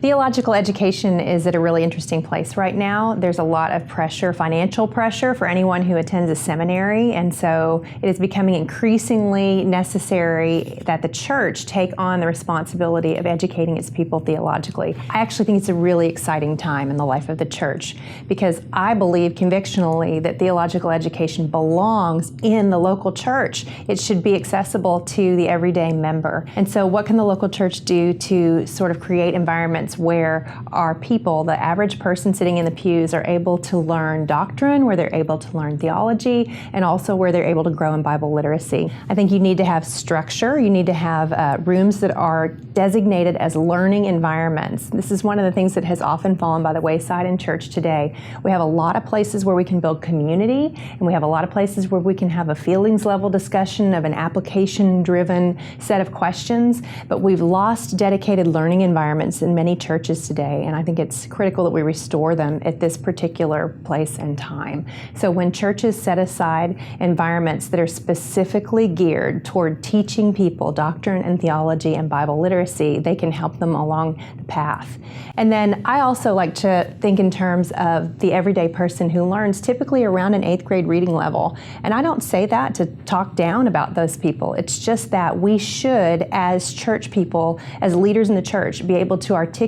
Theological education is at a really interesting place right now. There's a lot of pressure, financial pressure for anyone who attends a seminary, and so it is becoming increasingly necessary that the church take on the responsibility of educating its people theologically. I actually think it's a really exciting time in the life of the church because I believe convictionally that theological education belongs in the local church. It should be accessible to the everyday member. And so what can the local church do to sort of create environments where our people, the average person sitting in the pews, are able to learn doctrine, where they're able to learn theology, and also where they're able to grow in Bible literacy. I think you need to have structure. You need to have rooms that are designated as learning environments. This is one of the things that has often fallen by the wayside in church today. We have a lot of places where we can build community, and we have a lot of places where we can have a feelings level discussion of an application-driven set of questions, but we've lost dedicated learning environments in many churches today, and I think it's critical that we restore them at this particular place and time. So when churches set aside environments that are specifically geared toward teaching people doctrine and theology and Bible literacy, they can help them along the path. And then I also like to think in terms of the everyday person who learns typically around an 8th grade reading level. And I don't say that to talk down about those people. It's just that we should, as church people, as leaders in the church, be able to articulate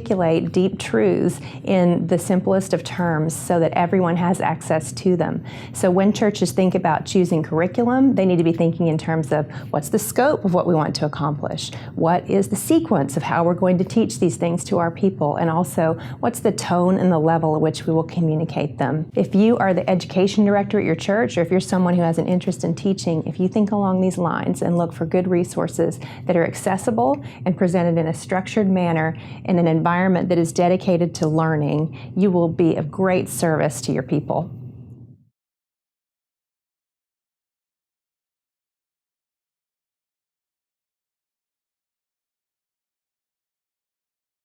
deep truths in the simplest of terms so that everyone has access to them. So when churches think about choosing curriculum, they need to be thinking in terms of what's the scope of what we want to accomplish? What is the sequence of how we're going to teach these things to our people? And also, what's the tone and the level at which we will communicate them? If you are the education director at your church, or if you're someone who has an interest in teaching, if you think along these lines and look for good resources that are accessible and presented in a structured manner in an environment that is dedicated to learning, you will be of great service to your people.